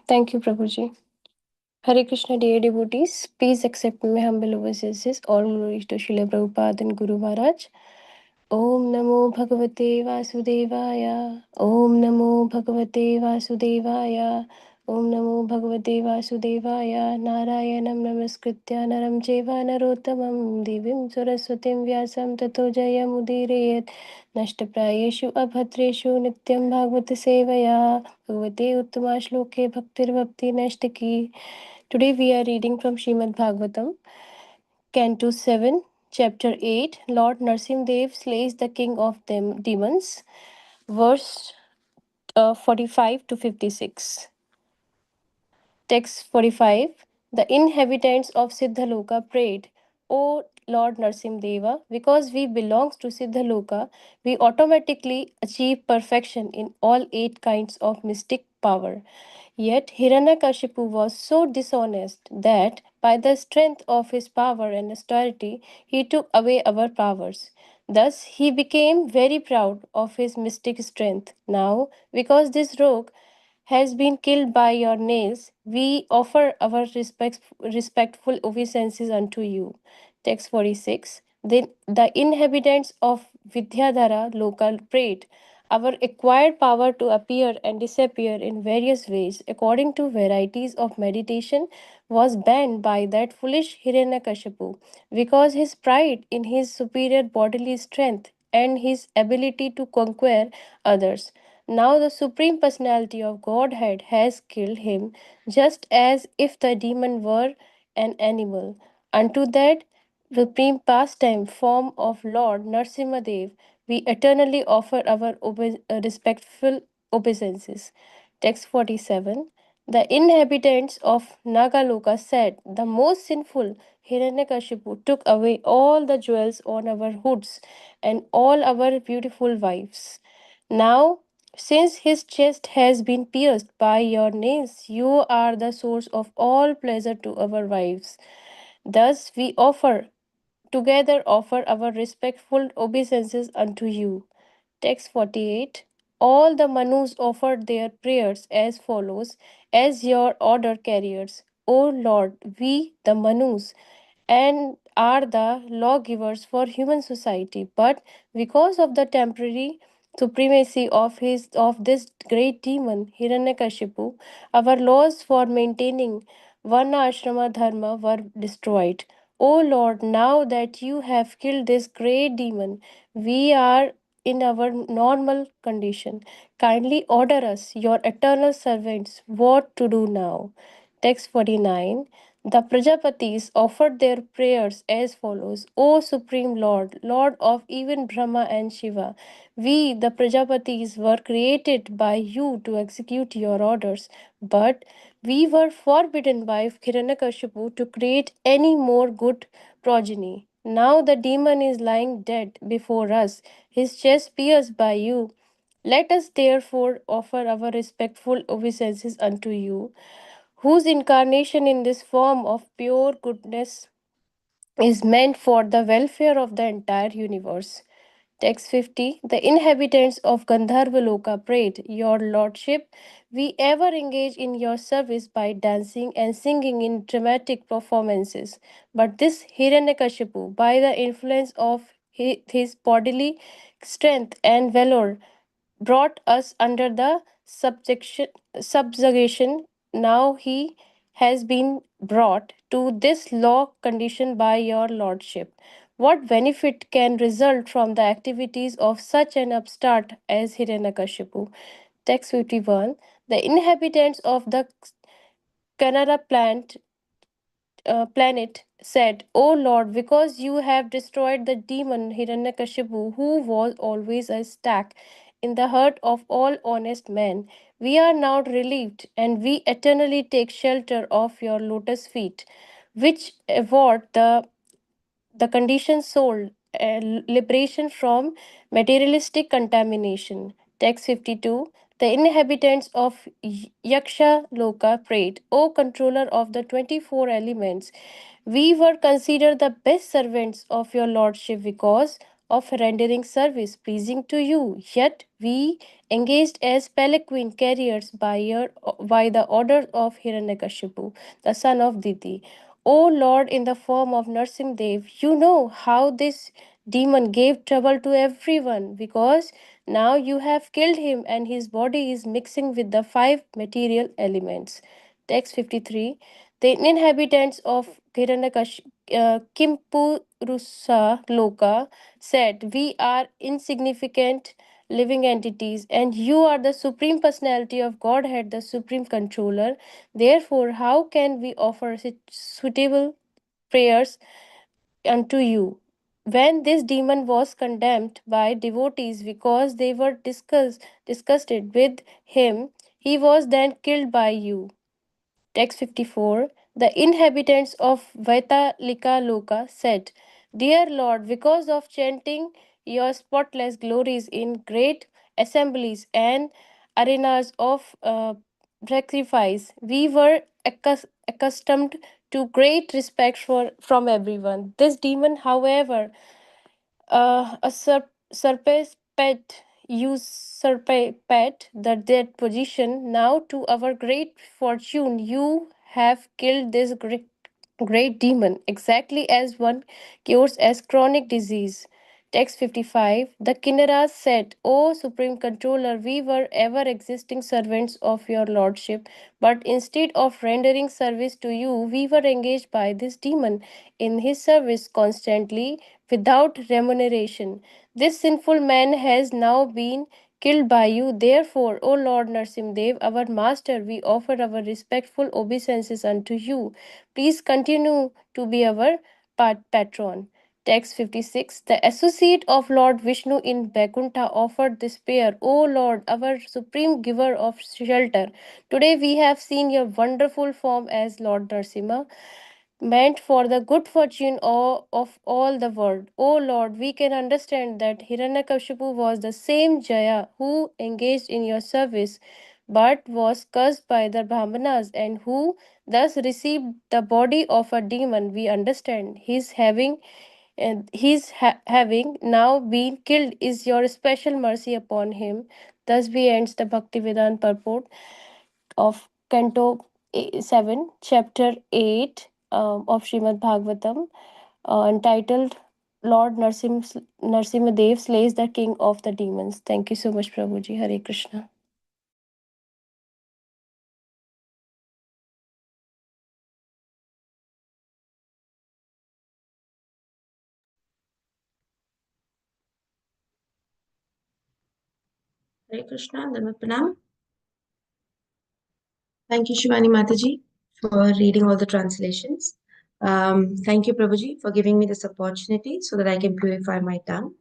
Thank you, Prabhuji. Hare Krishna, dear devotees. Please accept my humble obeisances. All glories to Srila Prabhupada and Guru Maharaj. Om Namo Bhagavate Vasudevaya. Om Namo Bhagavate Vasudevaya. Om Namo Bhagavate Vasudevaya. Narayanam Namaskritya Naram Cheva Narottamam Devim Saraswatim Vyasam Tato Jayamudire नष्टप्रायेषु अभद्रेषु नित्यं भागवत सेवया भगवते उत्तमा श्लोके भक्तिर्भक्ति नष्टकी. Today we are reading from Srimad Bhagavatam, Canto 7, Chapter 8, Lord Narsimdev slays the king of them demons, verse 45 to 56. Text 45. The inhabitants of Siddhaloka prayed, O Lord Narsimdeva, because we belong to Siddhaloka, we automatically achieve perfection in all eight kinds of mystic power. Yet Hiranyakashipu was so dishonest that by the strength of his power and austerity he took away our powers. Thus he became very proud of his mystic strength. Now, because this rogue has been killed by your nails, we offer our respectful obeisances unto you. Text 46. Then the inhabitants of Vidyadhara local prayed, our acquired power to appear and disappear in various ways according to varieties of meditation was banned by that foolish Hiranyakashipu because his pride in his superior bodily strength and his ability to conquer others. Now the Supreme Personality of Godhead has killed him, just as if the demon were an animal. Unto that supreme pastime form of Lord Narsimhadev, we eternally offer our respectful obeisances. Text 47. The inhabitants of Nagaloka said, the most sinful Hiranyakashipu took away all the jewels on our hoods and all our beautiful wives. Now, since his chest has been pierced by your nails, you are the source of all pleasure to our wives. Thus we offer our respectful obeisances unto you. Text 48. All the Manus offered their prayers as follows, as your order carriers. O Lord, we, the Manus, and are the lawgivers for human society, but because of the temporary supremacy of this great demon Hiranyakashipu, our laws for maintaining Varna Ashrama Dharma were destroyed. O Lord, now that you have killed this great demon, we are in our normal condition. Kindly order us, your eternal servants, what to do now. Text 49. The Prajapatis offered their prayers as follows: O Supreme Lord, Lord of even Brahma and Shiva, we, the Prajapatis, were created by you to execute your orders, but we were forbidden by Hiranyakashipu to create any more good progeny. Now the demon is lying dead before us, his chest pierced by you. Let us therefore offer our respectful obeisances unto you, whose incarnation in this form of pure goodness is meant for the welfare of the entire universe. Text 50. The inhabitants of Gandharvaloka prayed, your lordship, we ever engage in your service by dancing and singing in dramatic performances. But this Hiranyakashipu, by the influence of his bodily strength and valor, brought us under the subjugation. Now he has been brought to this law condition by your lordship. What benefit can result from the activities of such an upstart as Hiranyakashipu? Text 51. The inhabitants of the Canara planet said, O Lord, because you have destroyed the demon Hiranyakashipu, who was always a stack in the heart of all honest men, we are now relieved, and we eternally take shelter of your lotus feet, which afford the conditioned soul liberation from materialistic contamination. Text 52. The inhabitants of Yaksha Loka prayed, O controller of the 24 elements, we were considered the best servants of your lordship because of rendering service pleasing to you. Yet we engaged as palanquin carriers by the order of Hiranyakashipu, the son of Diti. O Lord, in the form of Narsimdev, you know how this demon gave trouble to everyone because now you have killed him and his body is mixing with the five material elements. Text 53. The inhabitants of Kimpurusa Loka said, we are insignificant living entities, and you are the Supreme Personality of Godhead, the Supreme Controller. Therefore, how can we offer suitable prayers unto you? When this demon was condemned by devotees because they were disgusted with him, he was then killed by you. Text 54. The inhabitants of Vaitalika Loka said, dear Lord, because of chanting your spotless glories in great assemblies and arenas of sacrifice, we were accustomed to great respect from everyone. This demon, however, a serpent usurped the dead position. Now, to our great fortune, you have killed this great demon, exactly as one cures as chronic disease. Text 55. The Kinnaras said, O Supreme Controller, we were ever existing servants of your Lordship, but instead of rendering service to you, we were engaged by this demon in his service constantly without remuneration. This sinful man has now been killed by you. Therefore, O Lord Narsimdev, our master, we offer our respectful obeisances unto you. Please continue to be our patron. Text 56. The associate of Lord Vishnu in Vaikuntha offered this prayer, O Lord, our supreme giver of shelter. Today we have seen your wonderful form as Lord Narasimha, meant for the good fortune of all the world. O Lord, we can understand that Hiranyakashipu was the same Jaya who engaged in your service but was cursed by the Brahmanas and who thus received the body of a demon. We understand his having now been killed is your special mercy upon him. Thus we ends the Bhaktivedanta purport of Canto 7, Chapter 8 of Srimad Bhagavatam, entitled Lord Narsimhadev slays the king of the demons. Thank you so much, Prabhuji. Hare Krishna. Hare Krishna, Dhamma Pranam. Thank you, Shivani Mataji, for reading all the translations. Thank you, Prabhuji, for giving me this opportunity so that I can purify my tongue.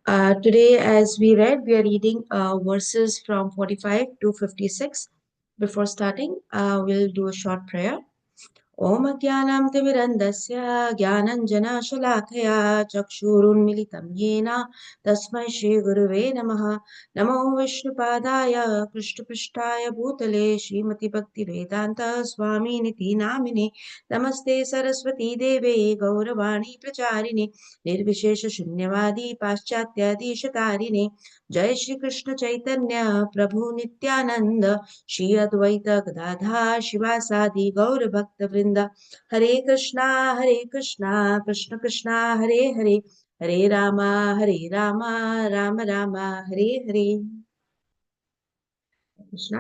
Today, as we read, we are reading verses from 45 to 56. Before starting, we'll do a short prayer. ॐ अज्ञानां ज्ञानञ्जनशलाकया चक्षुरुन्मिलितं येन तस्मै श्रीगुरुवे नमः। नमो विष्णुपादाय कृष्णपृष्ठाय भूतले श्रीमतिभक्तिवेदान्त स्वामिनिति नामिने। नमस्ते सरस्वती देवे गौरवाणी प्रचारिणे निर्विशेषशून्यवादी पाश्चात्याधीशतारिणे। जय श्री कृष्ण चैतन्य प्रभु नित्यानंद श्री अद्वैत गदाधर शिवासादि गौर भक्त वृंद। हरे कृष्णा कृष्ण कृष्णा हरे हरे, हरे Ram Ram Ram Hare Hare. Krishna.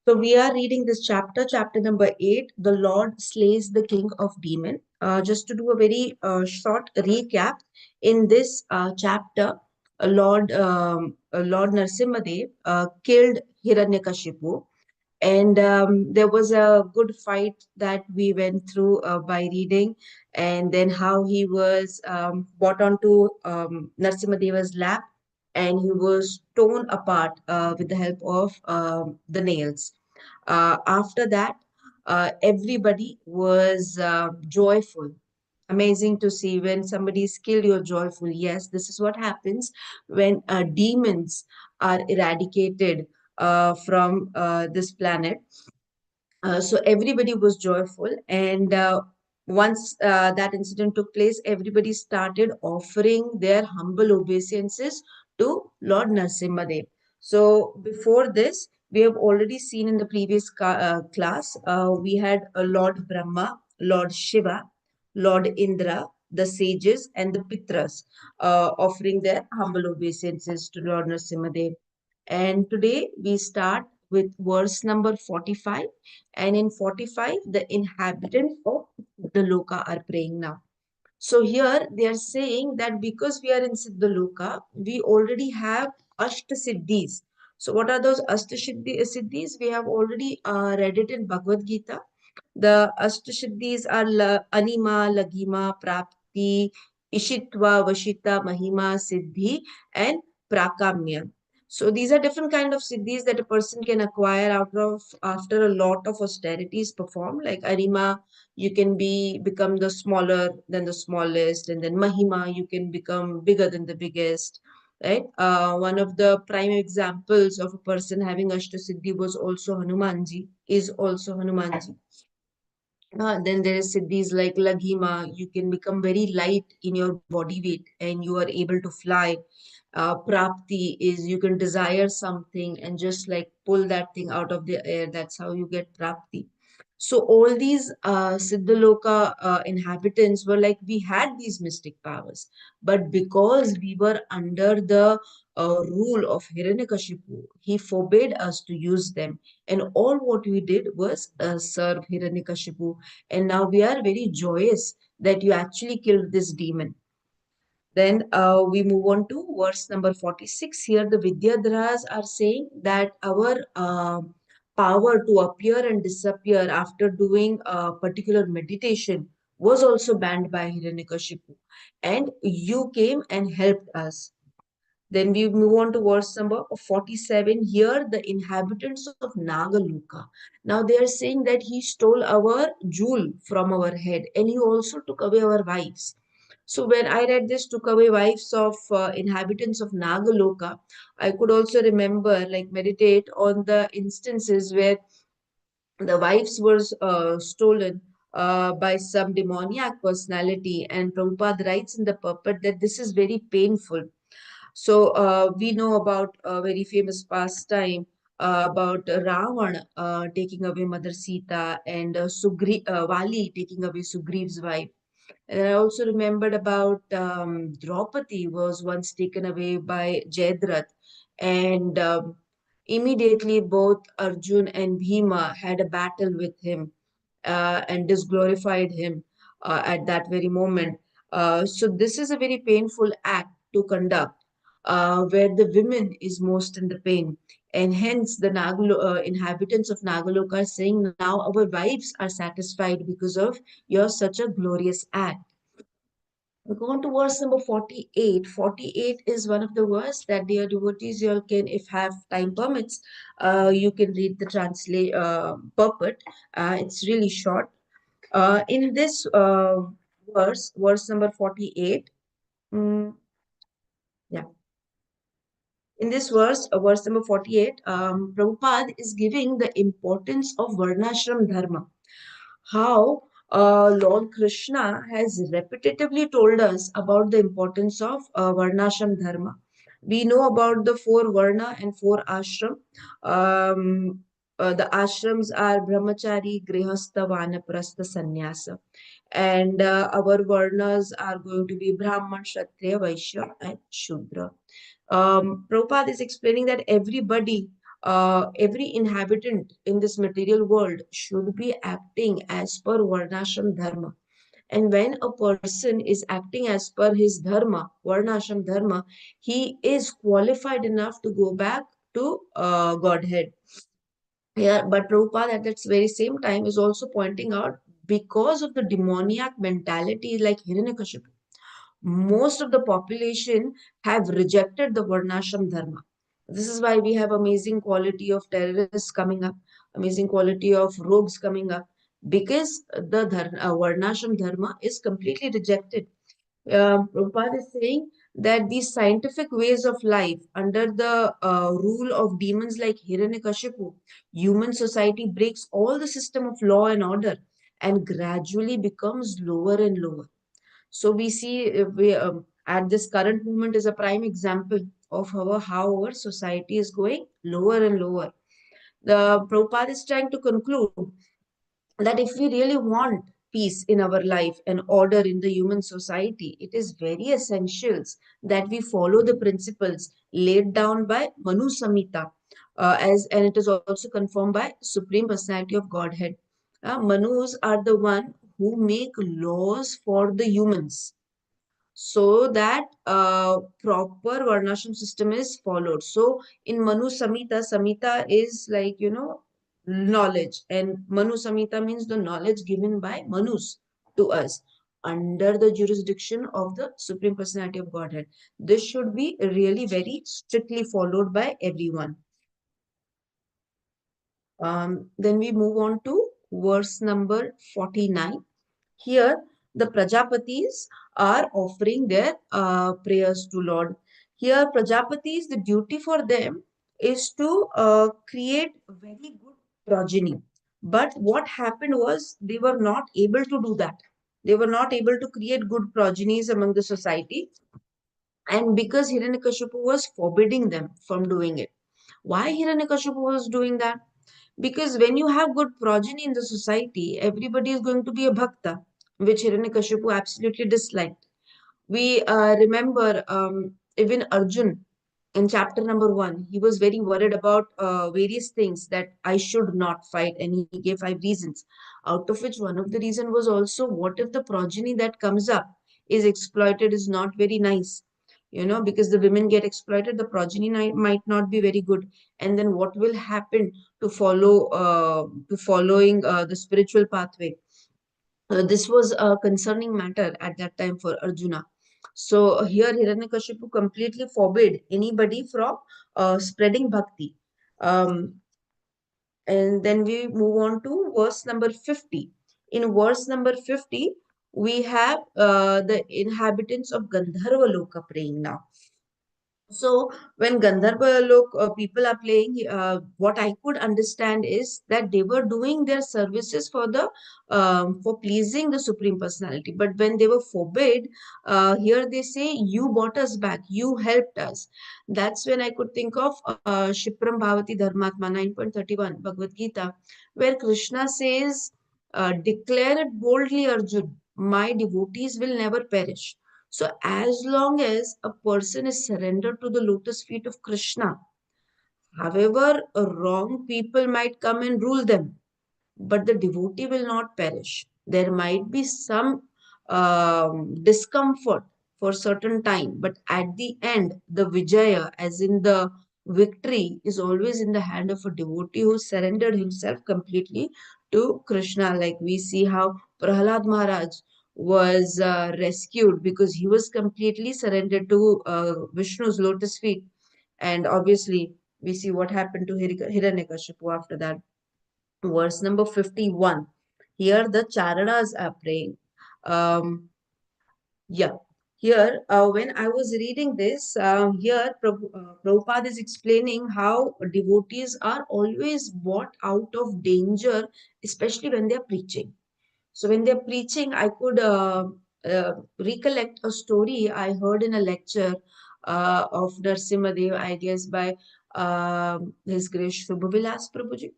So we are reading this chapter, chapter number 8, The Lord Slays the King of Demon. Just to do a very short recap, in this chapter, Lord Narsimhadev killed Hiranyakashipu, and there was a good fight that we went through by reading, and then how he was brought onto Narsimhadeva's lap, and he was torn apart with the help of the nails. After that, everybody was joyful. Amazing to see when somebody is killed, you're joyful. Yes, this is what happens when demons are eradicated from this planet. So everybody was joyful, and Once that incident took place, everybody started offering their humble obeisances to Lord Narsimhadev. So before this, we have already seen in the previous class, we had Lord Brahma, Lord Shiva, Lord Indra, the sages, and the Pitras offering their humble obeisances to Lord Narsimhadev. And today we start with verse number 45. And in 45, the inhabitants of the Loka are praying now. So here they are saying that because we are in Siddhaloka, we already have Ashta Siddhis. So what are those Ashta Siddhis? We have already read it in Bhagavad Gita. The Ashtasiddhis are Anima, Lagima, Prapti, Ishitva, Vashita, Mahima, Siddhi, and Prakamya. So these are different kind of siddhis that a person can acquire out of after a lot of austerities performed. Like Anima, you can become the smaller than the smallest, and then Mahima, you can become bigger than the biggest. Right? One of the prime examples of a person having Ashtasiddhi was also Hanumanji, is also Hanumanji. Then there is siddhis like Laghima. You can become very light in your body weight and you are able to fly. Prapti is you can desire something and just like pull that thing out of the air. That's how you get Prapti. So all these Siddhaloka inhabitants were like, we had these mystic powers, but because we were under the rule of Hiranyakashipu, he forbade us to use them. And all what we did was serve Hiranyakashipu. And now we are very joyous that you actually killed this demon. Then we move on to verse number 46. Here, the Vidyadharas are saying that our power to appear and disappear after doing a particular meditation was also banned by Hiranyakashipu. And you came and helped us. Then we move on to verse number 47. Here, the inhabitants of Nagaluka. Now they are saying that he stole our jewel from our head and he also took away our wives. So when I read this, took away wives of inhabitants of Nagaloka, I could also remember, like, meditate on the instances where the wives were stolen by some demoniac personality. And Prabhupada writes in the purport that this is very painful. So we know about a very famous pastime about Ravan taking away Mother Sita and Vali taking away Sugriva's wife. And I also remembered about Draupadi was once taken away by Jayadratha, and immediately both Arjun and Bhima had a battle with him and disglorified him at that very moment. So this is a very painful act to conduct, where the women is most in the pain. And hence the inhabitants of Nagaloka are saying now our wives are satisfied because of your such a glorious act. We go on to verse number 48. 48 is one of the verse that, dear devotees, you all can, if have time permits, you can read the translate purport. It's really short. In this verse number 48, mm, yeah, in this verse number 48, Prabhupada is giving the importance of Varnashram Dharma. How Lord Krishna has repetitively told us about the importance of Varnashram Dharma. We know about the four Varna and four Ashram. The ashrams are Brahmachari, Grihastha, Vanaprastha, Sannyasa. And our Varnas are going to be Brahman, Kshatriya, Vaishya, and Shudra. Prabhupada is explaining that every inhabitant in this material world should be acting as per Varnashram Dharma. And when a person is acting as per his dharma, Varnashram Dharma, he is qualified enough to go back to Godhead. Yeah, but Prabhupada at that very same time is also pointing out, because of the demoniac mentality like Hiranyakashipu, most of the population have rejected the Varnashram Dharma. This is why we have amazing quality of terrorists coming up, amazing quality of rogues coming up, because the Varnashram Dharma is completely rejected. Prabhupada is saying that these scientific ways of life under the rule of demons like Hiranyakashipu, human society breaks all the system of law and order. and gradually becomes lower and lower. So we see at this current moment is a prime example of how our society is going lower and lower. The Prabhupada is trying to conclude that if we really want peace in our life and order in the human society, it is very essential that we follow the principles laid down by Manu Samhita, and it is also confirmed by Supreme Personality of Godhead. Manus are the one who make laws for the humans so that proper varnashram system is followed. So in Manu Samhita, Samhita is like, knowledge, and Manu Samhita means the knowledge given by Manus to us under the jurisdiction of the Supreme Personality of Godhead. This should be really very strictly followed by everyone. Then we move on to verse number 49. Here, the Prajapatis are offering their prayers to Lord. Here, Prajapatis, the duty for them is to create very good progeny. But what happened was they were not able to do that. They were not able to create good progenies among the society. And because Hiranyakashipu was forbidding them from doing it. Why Hiranyakashipu was doing that? Because when you have good progeny in the society, everybody is going to be a bhakta, which Hiranyakashipu absolutely disliked. We remember even Arjun in chapter number 1, he was very worried about various things that I should not fight, and he gave 5 reasons. Out of which one of the reason was also, what if the progeny that comes up is exploited, is not very nice, because the women get exploited, the progeny might not be very good, and then what will happen to following the spiritual pathway? This was a concerning matter at that time for Arjuna. So here Hiranyakashipu completely forbid anybody from spreading bhakti. Um, and then we move on to verse number 50. In verse number 50, we have the inhabitants of Gandharva Loka praying now. So when Gandharva Lok people are playing, what I could understand is that they were doing their services for pleasing the Supreme Personality. But when they were forbid, here they say, "You bought us back, you helped us." That's when I could think of Shipram Bhavati Dharmatma 9.31 Bhagavad Gita, where Krishna says, "Declare it boldly, Arjun. My devotees will never perish." So, as long as a person is surrendered to the lotus feet of Krishna, however, wrong people might come and rule them, but the devotee will not perish. There might be some discomfort for certain time, but at the end, the Vijaya, as in the victory, is always in the hand of a devotee who surrendered himself completely to Krishna. Like we see how Prahlad Maharaj was rescued because he was completely surrendered to Vishnu's lotus feet. And obviously, we see what happened to Hiranyakashipu after that. Verse number 51. Here the Charanas are praying. Um, yeah. Here, when I was reading this, here Prabhupada is explaining how devotees are always brought out of danger, especially when they are preaching. So when they're preaching, I could recollect a story I heard in a lecture of Narsimadev, I guess, by His Grace Shubhavilas Prabhuji.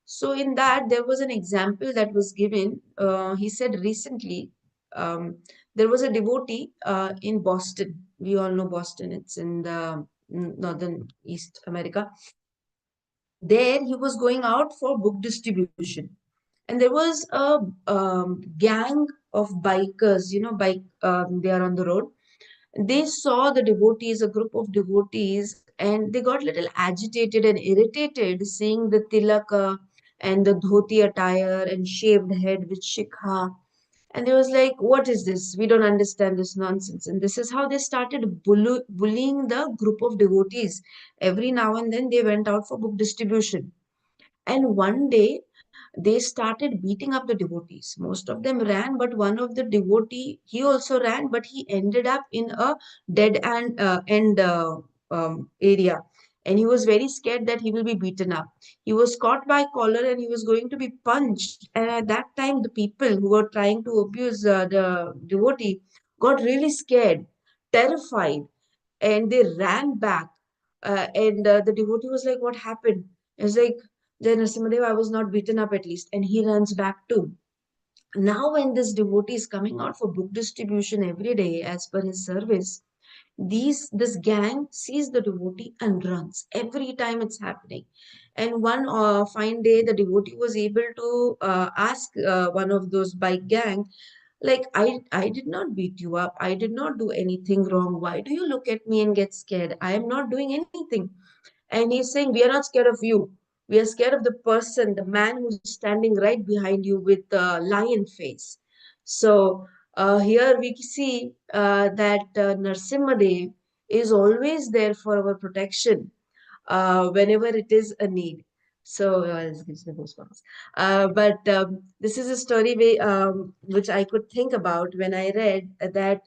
So in that, there was an example that was given. He said recently, there was a devotee in Boston. We all know Boston. It's in the northern East America. There, he was going out for book distribution, and there was a gang of bikers. They are on the road. They saw the devotees, a group of devotees, and they got a little agitated and irritated seeing the tilaka and the dhoti attire and shaved head with shikha. And they was like, what is this? We don't understand this nonsense. And this is how they started bullying the group of devotees. Every now and then they went out for book distribution. And one day they started beating up the devotees. Most of them ran, but one of the devotee, he also ran, but he ended up in a dead end area. and he was very scared that he will be beaten up. He was caught by collar and he was going to be punched. And at that time, the people who were trying to abuse the devotee got really scared, terrified, and they ran back. And the devotee was like, "What happened?" He was like, "Jai Narasimhadev, I was not beaten up at least." And he runs back too. Now, when this devotee is coming out for book distribution every day as per his service, this gang sees the devotee and runs every time it's happening. And one fine day, the devotee was able to ask one of those bike gang, like, I did not beat you up, I did not do anything wrong, why do you look at me and get scared? I am not doing anything. And he's saying, we are not scared of you. We are scared of the person, the man who's standing right behind you with the lion face. So here we see that Narsimhadev is always there for our protection whenever it is a need. So this gives me goosebumps. But this is a story which I could think about when I read that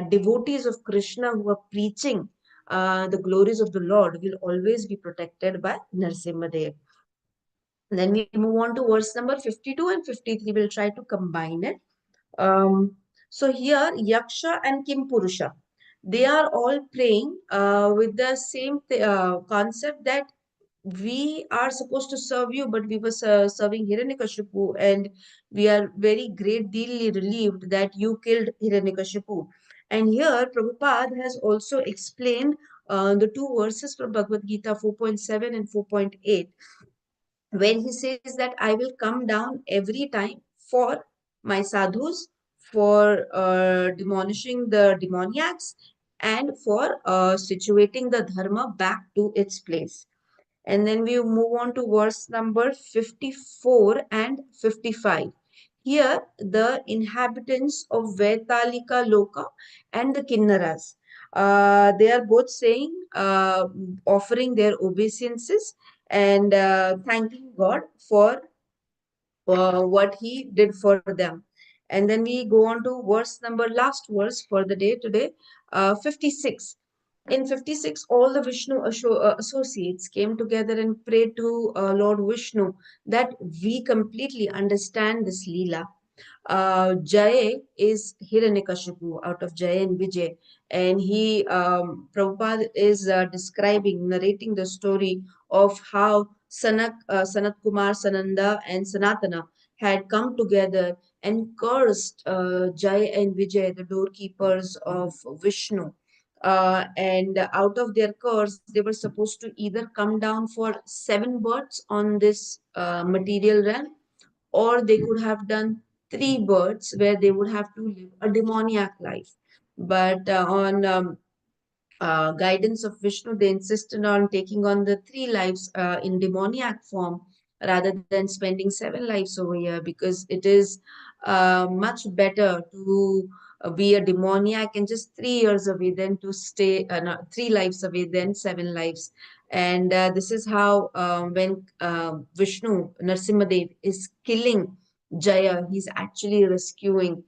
devotees of Krishna who are preaching the glories of the Lord will always be protected by Narsimhadev. Then we move on to verse number 52 and 53. We'll try to combine it. So here, Yaksha and Kim Purusha, they are all praying with the same concept that we are supposed to serve you, but we were serving Hiranyakashipu, and we are very great deally relieved that you killed Hiranyakashipu. And here, Prabhupada has also explained the two verses from Bhagavad Gita 4.7 and 4.8, when he says that I will come down every time for my sadhus, for demolishing the demoniacs, and for situating the dharma back to its place. And then we move on to verse number 54 and 55. Here, the inhabitants of Vetalika Loka and the Kinnaras, they are both saying, offering their obeisances and thanking God for what he did for them. And then we go on to verse number, last verse for the day today, 56. In 56, all the Vishnu associates came together and prayed to Lord Vishnu that we completely understand this Leela. Jaya is Hiranyakashipu out of Jaya and Vijay, and Prabhupada is describing, narrating the story of how Sanat Kumar, Sananda, and Sanatana had come together and cursed Jai and Vijay, the doorkeepers of Vishnu. And out of their curse, they were supposed to either come down for 7 births on this material realm, or they could have done 3 births where they would have to live a demoniac life. But on guidance of Vishnu, they insisted on taking on the 3 lives in demoniac form rather than spending 7 lives over here, because it is much better to be a demoniac and just 3 years away than to stay 3 lives away than 7 lives. And this is how when Vishnu, Narsimhadev, is killing Jaya, he's actually rescuing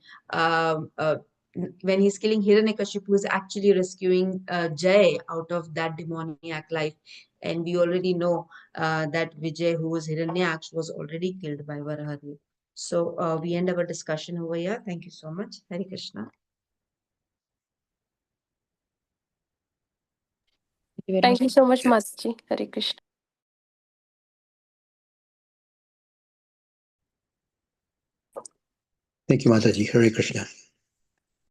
when he's killing Hiranyakashipu, is actually rescuing Jay out of that demoniac life. And we already know that Vijay, who was Hiranyaksh, was already killed by Varahadev. So we end our discussion over here. Thank you so much. Hare Krishna. Thank you very Thank much. you so much, Mataji. Hare Krishna. Thank you, Mataji. Hare Krishna.